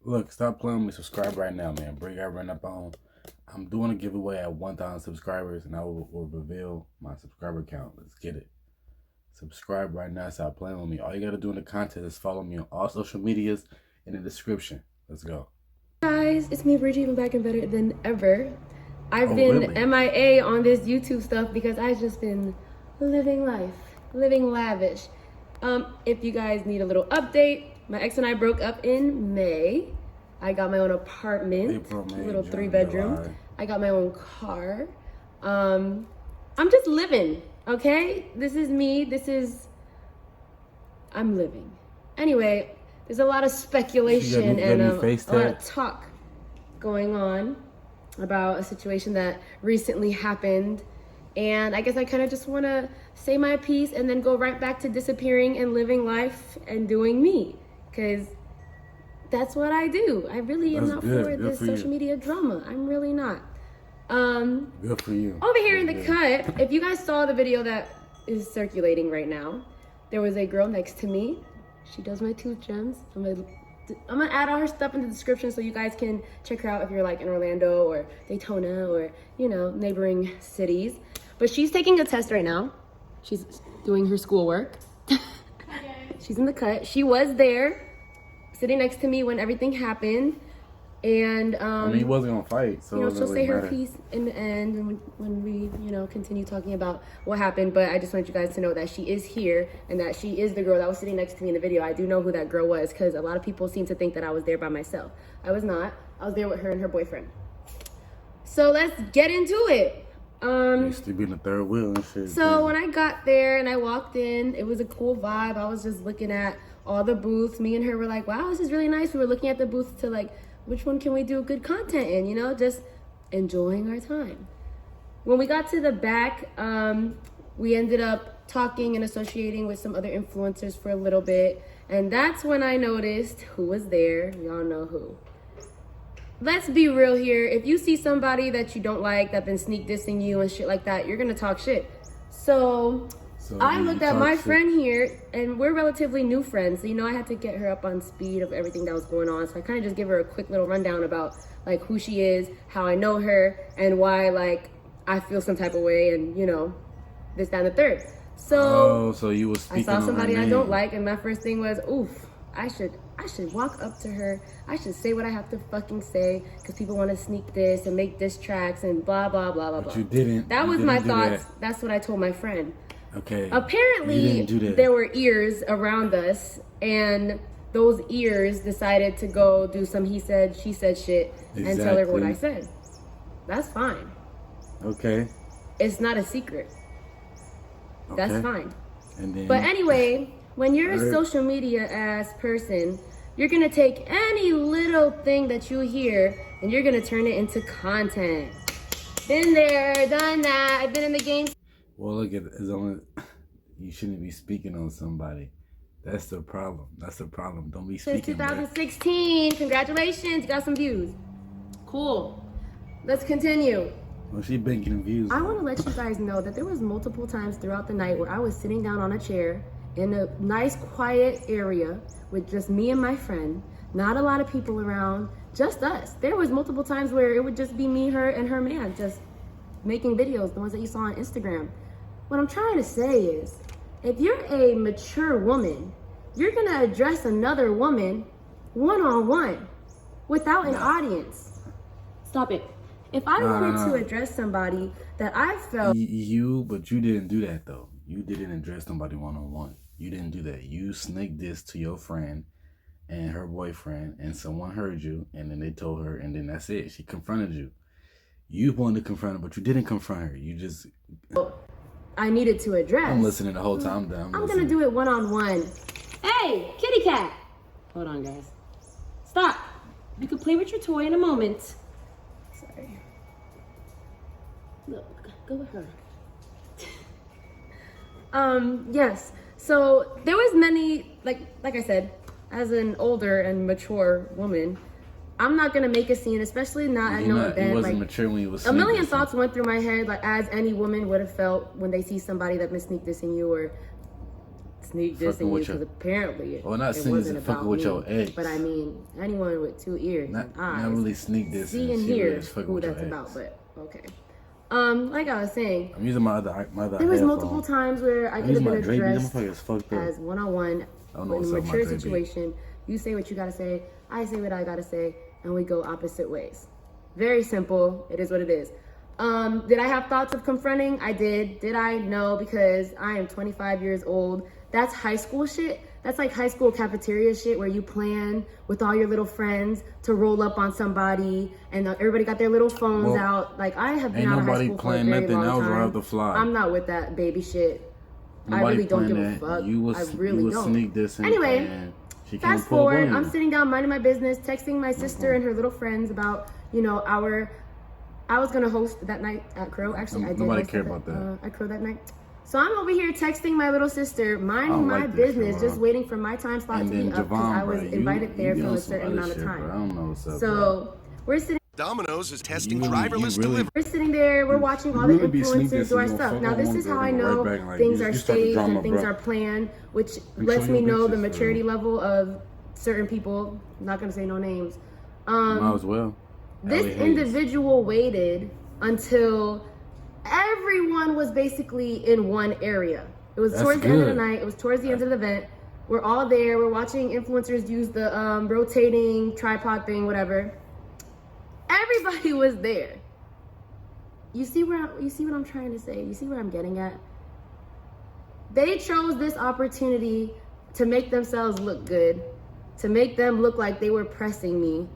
Look, stop playing with me. Subscribe right now, man. Break I run up on. I'm doing a giveaway at 1,000 subscribers, and I will reveal my subscriber count. Let's get it. Subscribe right now. Stop playing with me. All you gotta do in the contest is follow me on all social medias in the description. Let's go. Guys, it's me, Bridgie. I'm back and better than ever. I've been really? MIA on this YouTube stuff because I've just been living life, living lavish. If you guys need a little update, my ex and I broke up in May. I got my own apartment, April, May, little June, 3-bedroom. July. I got my own car. I'm just living, okay? This is me. I'm living. Anyway, there's a lot of speculation and a lot of talk going on about a situation that recently happened. And I guess I kind of just want to say my piece and then go right back to disappearing and living life and doing me. Because that's what I do. I really am not for this social media drama. I'm really not. Good for you. Over here in the cut, if you guys saw the video that is circulating right now, there was a girl next to me. She does my tooth gems. I'm gonna add all her stuff in the description so you guys can check her out if you're like in Orlando or Daytona or, you know, neighboring cities. But she's taking a test right now. She's doing her schoolwork. She's in the cut. She was there sitting next to me when everything happened. And I mean, he wasn't gonna fight, so you know, she'll say her matter. piece in the end and when we, you know, continue talking about what happened. But I just want you guys to know that she is here and that she is the girl that was sitting next to me in the video. I do know who that girl was because a lot of people seem to think that I was there by myself. I was not. I was there with her and her boyfriend. So let's get into it. Used to be in the third wheel and shit. So when I got there and I walked in, it was a cool vibe. I was just looking at all the booths. Me and her were like, wow, this is really nice. We were looking at the booths to like, which one can we do good content in, you know, just enjoying our time. When we got to the back, we ended up talking and associating with some other influencers for a little bit. And that's when I noticed who was there. We all know who. Let's be real here. If you see somebody that you don't like, that been sneak dissing you and shit like that, you're gonna talk shit. So I looked at my friend here, and we're relatively new friends. So, you know, I had to get her up on speed of everything that was going on. So I kind of just give her a quick little rundown about like who she is, how I know her, and why like I feel some type of way, and you know, this, that, and the third. So, so you was speaking I saw somebody on her I name. don't like, and my first thing was, oof, I should walk up to her. I should say what I have to fucking say because people want to sneak this and make diss tracks and blah, blah, blah, blah, blah. But you didn't. That you was didn't my do thoughts. That. That's what I told my friend. Okay. Apparently, there were ears around us, and those ears decided to go do some he said, she said shit and tell her what I said. That's fine. Okay. It's not a secret. Okay. That's fine. And then, but anyway, when you're a social media ass person, you're gonna take any little thing that you hear and you're gonna turn it into content. Been there, done that. I've been in the game. Well, look at it's only you shouldn't be speaking on somebody. That's the problem. That's the problem. Don't be speaking. Since 2016. Congratulations, you got some views. Cool. Let's continue. Well, she been getting views. I want to let you guys know that there was multiple times throughout the night where I was sitting down on a chair in a nice quiet area with just me and my friend, not a lot of people around, just us. There was multiple times where it would just be me, her, and her man just making videos, the ones that you saw on Instagram. What I'm trying to say is, if you're a mature woman, you're gonna address another woman one-on-one without an audience. Stop it. If I wanted to address somebody that I felt... But you didn't do that though. You didn't address somebody one-on-one. You didn't do that. You snaked this to your friend and her boyfriend, and someone heard you, and then they told her, and then that's it. She confronted you. You wanted to confront her, but you didn't confront her. You just... I needed to address. I'm listening the whole time. I'm gonna do it one-on-one. Hey, kitty cat. Hold on, guys. Stop. You can play with your toy in a moment. Sorry. Look, go with her. Yes. So there was many, like I said, as an older and mature woman, I'm not gonna make a scene, especially not at no event. You wasn't like, mature when you was a million thoughts went through my head, like as any woman would have felt when they see somebody that been sneak dissing you or sneak Fucking dissing you with your- because apparently Well, not it sneak wasn't dissing, fucking about with me. your ex. But I mean, anyone with 2 ears Not, and eyes not really sneak dissing. see and She hear really is fucking who with your that's ex. about. But okay. Like I was saying, I'm using my other there was headphone. multiple times where I I'm could have using been my Trapie. This addressed motherfucker is fucked up. as one-on-one I don't know in a what's up with my mature Trapie. situation. You say what you gotta say, I say what I gotta say, and we go opposite ways. Very simple. It is what it is. Did I have thoughts of confronting? I did. Did I? No, because I am 25 years old. That's high school shit. That's like high school cafeteria shit where you plan with all your little friends to roll up on somebody and everybody got their little phones out. Like, I have been Ain't out of high nobody school for a playing very nothing long else time. right off the fly. I'm not with that baby shit. Nobody I really don't give playing a that. fuck. You was, I really you was don't. sneak dissing. Anyway, and she can't fast pull up forward, on I'm you. sitting down minding my business, texting my sister and her little friends about, I was gonna host that night at Crow. Actually, I did. Nobody host cared about that. At Crow that night. So I'm over here texting my little sister, minding don't my like this business, shit, just waiting for my time slot And to be then up because I Javon, was bro, invited there you for on a some certain other amount of shit, time. bro. I don't know what's up, bro. So we're sitting. Domino's is testing You driverless really- delivery. We're sitting there, we're watching all the really be sneak influencers do our dissing, you stuff. gonna Now, fuck this on is one how girl I and know right back, like, things you are start the staged drama, and things bro. are planned, which Control lets me your know the bitches, maturity bro. level of certain people. I'm not gonna say no names. Might as well. This Allie Hayes. individual waited until everyone was basically in one area. It was That's towards the end of the good. night. It was towards the end of the event. We're all there. We're watching influencers use the rotating tripod thing, whatever. Everybody was there. You see what I'm trying to say? You see where I'm getting at? They chose this opportunity to make themselves look good, to make them look like they were pressing me.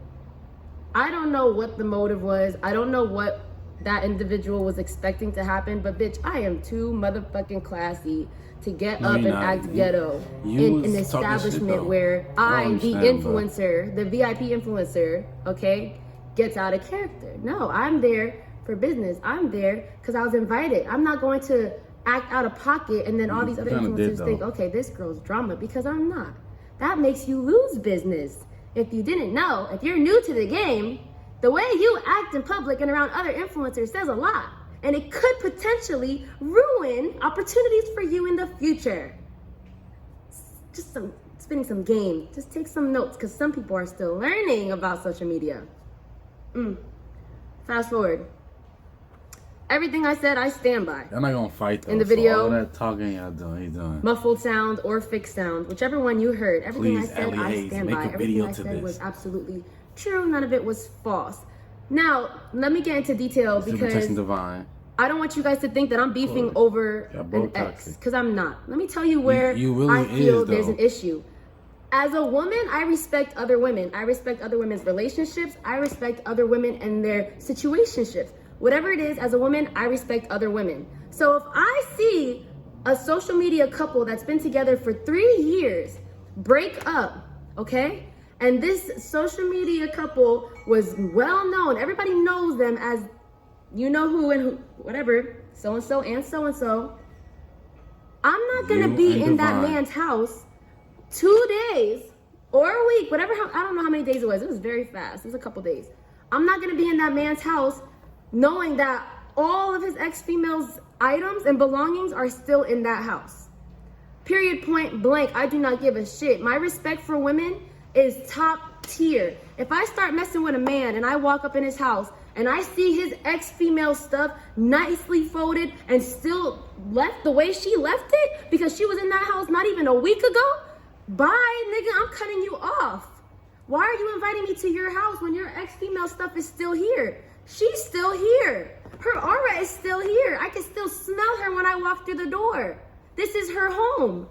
I don't know what the motive was. I don't know what that individual was expecting to happen, but bitch, I am too motherfucking classy to get No, up you're and not. act ghetto You in was an talking shit, establishment though. where I I, the understand, bro. influencer, the VIP influencer, okay, gets out of character. No, I'm there for business. I'm there because I was invited. I'm not going to act out of pocket and then all these other kinda did, influencers though. think, okay, this girl's drama, because I'm not. That makes you lose business. If you didn't know, if you're new to the game, the way you act in public and around other influencers says a lot. And it could potentially ruin opportunities for you in the future. Just spinning some game. Just take some notes, because some people are still learning about social media. Fast forward. Everything I said, I stand by. Y'all not gonna fight though. In the so video- all that talking y'all doing, he's doing. Muffled sound or fixed sound, whichever one you heard. Everything Please, I said, Allie I Hayes, stand make by. a Everything video I to said this. was absolutely true. None of it was false. Now, let me get into detail Super because testing divine. I don't want you guys to think that I'm beefing over Y'all an both ex, toxic. because I'm not. Let me tell you where You really I feel is, there's though. an issue. As a woman, I respect other women. I respect other women's relationships. I respect other women and their situationships. Whatever it is, as a woman, I respect other women. So if I see a social media couple that's been together for 3 years break up, okay? And this social media couple was well known. Everybody knows them as you know who and who, whatever, so-and-so and so-and-so. I'm not gonna You be and in that Divine. man's house 2 days or a week, whatever, I don't know how many days it was. It was very fast. It was a couple days. I'm not gonna be in that man's house knowing that all of his ex-female's items and belongings are still in that house. Period, point blank. I do not give a shit. My respect for women is top tier. If I start messing with a man and I walk up in his house and I see his ex-female stuff nicely folded and still left the way she left it because she was in that house not even a week ago, bye, nigga, I'm cutting you off. Why are you inviting me to your house when your ex-female stuff is still here? She's still here. Her aura is still here. I can still smell her when I walk through the door. This is her home.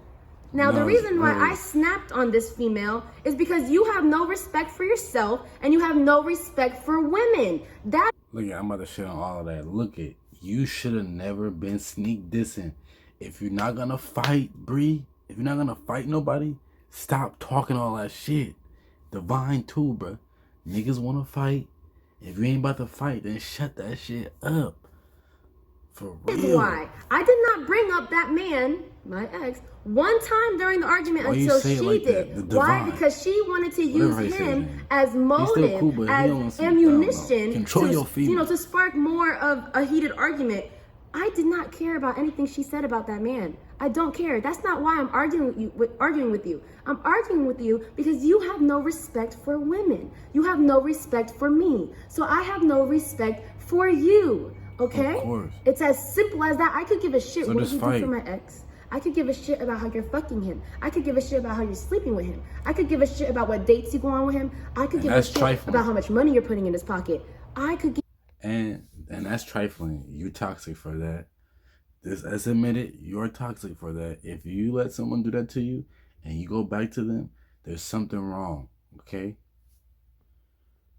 Now, the No, reason why really. I snapped on this female is because you have no respect for yourself and you have no respect for women. That Look at, I'm about to shit on all of that. Look at, you should have never been sneak dissing. If you're not gonna fight, Bree, if you're not gonna fight nobody, stop talking all that shit. Divine too, bruh. Niggas wanna fight. If you ain't about to fight, then shut that shit up. For is real. why I did not bring up that man, my ex, one time during the argument Why you until say it she like did. that? The Why? Divine. Because she wanted to use Whatever he said his him name. as still motive, cool, but he don't want as to see- I don't know. ammunition Control your to, female. to spark more of a heated argument. I did not care about anything she said about that man. I don't care. That's not why I'm arguing with you. I'm arguing with you because you have no respect for women. You have no respect for me. So I have no respect for you. Okay? Of course. It's as simple as that. I could give a shit So what just you fight. do for my ex. I could give a shit about how you're fucking him. I could give a shit about how you're sleeping with him. I could give a shit about what dates you go on with him. I could give a shit trifling. about how much money you're putting in his pocket. I could give And that's trifling. You toxic for that. Let's admit it. You're toxic for that. If you let someone do that to you and you go back to them, there's something wrong. Okay?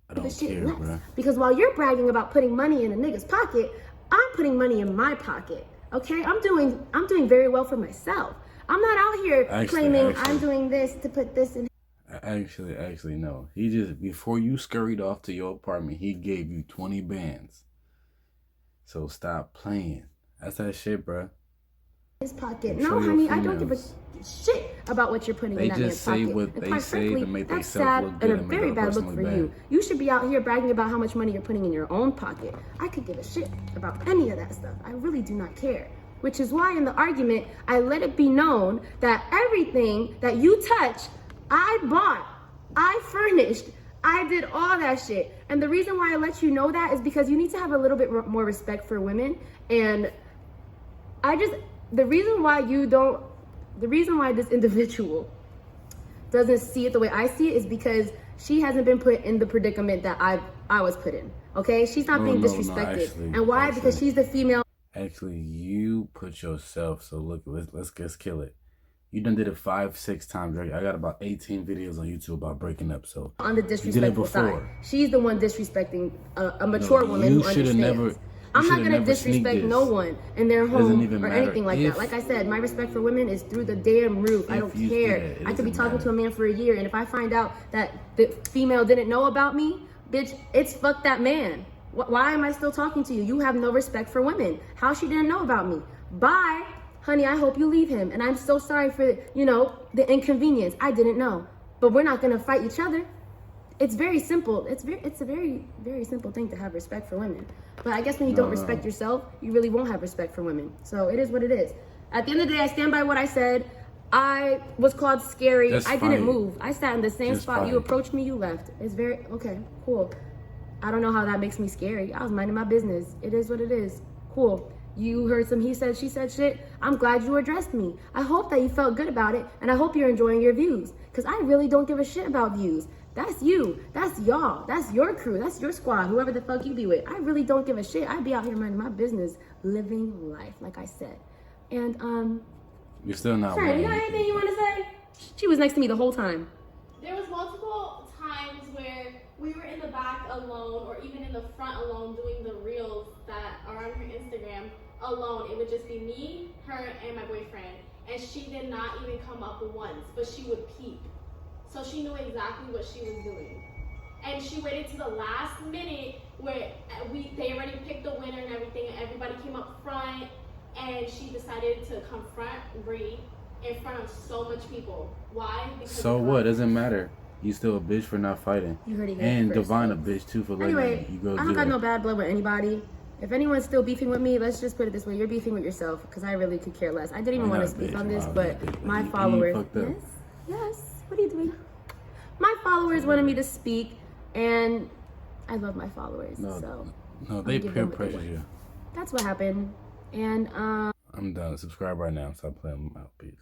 I don't care, bro. Because while you're bragging about putting money in a nigga's pocket, I'm putting money in my pocket. Okay? I'm doing very well for myself. I'm not out here claiming I'm doing this to put this in. Actually, no. He just, before you scurried off to your apartment, he gave you 20 bands. So stop playing. That's that shit, bro. His pocket. No, honey, I don't give a shit about what you're putting in that man's pocket. They just say what they say to make themselves look good and a very bad look for you. You should be out here bragging about how much money you're putting in your own pocket. I could give a shit about any of that stuff. I really do not care. Which is why in the argument, I let it be known that everything that you touch, I bought, I furnished, I did all that shit. And the reason why I let you know that is because you need to have a little bit more respect for women. And the reason why this individual doesn't see it the way I see it is because she hasn't been put in the predicament that I was put in. Okay? She's not being disrespected. And why? Because she's the female. Actually, you put yourself, so look, let's just kill it. You done did it 5-6 times. Right? I got about 18 videos on YouTube about breaking up. So on the disrespectful side, she's the one disrespecting a mature woman who understands. I'm not gonna disrespect no one in their home or anything like that. Like I said, my respect for women is through the damn roof. I don't care. I could be talking to a man for a year, and if I find out that the female didn't know about me, bitch, it's fuck that man. Why am I still talking to you? You have no respect for women. How she didn't know about me? Bye. Honey, I hope you leave him. And I'm so sorry for, the inconvenience. I didn't know. But we're not going to fight each other. It's very simple. It's a very, very simple thing to have respect for women. But I guess when you don't respect yourself, you really won't have respect for women. So it is what it is. At the end of the day, I stand by what I said. I was called scary. I didn't move. I sat in the same spot. You approached me, you left. It's very, okay, cool. I don't know how that makes me scary. I was minding my business. It is what it is. Cool. You heard some he said, she said shit. I'm glad you addressed me. I hope that you felt good about it, and I hope you're enjoying your views. Because I really don't give a shit about views. That's you. That's y'all. That's your crew. That's your squad, whoever the fuck you be with. I really don't give a shit. I'd be out here minding my business, living life, like I said. And, you're still not Friend, you got anything you want to say? She was next to me the whole time. There was multiple times where we were in the back alone, or even in the front alone, doing the reels that are on her Instagram alone. It would just be me, her, and my boyfriend. And she did not even come up once, but she would peep. So she knew exactly what she was doing. And she waited to the last minute where they already picked the winner and everything, and everybody came up front, and she decided to confront Bree in front of so much people. Why? Because so what? Doesn't matter. You still a bitch for not fighting. You heard it. And Divine a bitch too for letting you go. I don't got no bad blood with anybody. If anyone's still beefing with me, let's just put it this way: you're beefing with yourself, because I really could care less. I didn't even want to speak on this, but my followers. Yes. What are you doing? My followers wanted me to speak, and I love my followers. No, they peer pressure you. That's what happened, and I'm done. Subscribe right now. Stop playing with my mouthpiece.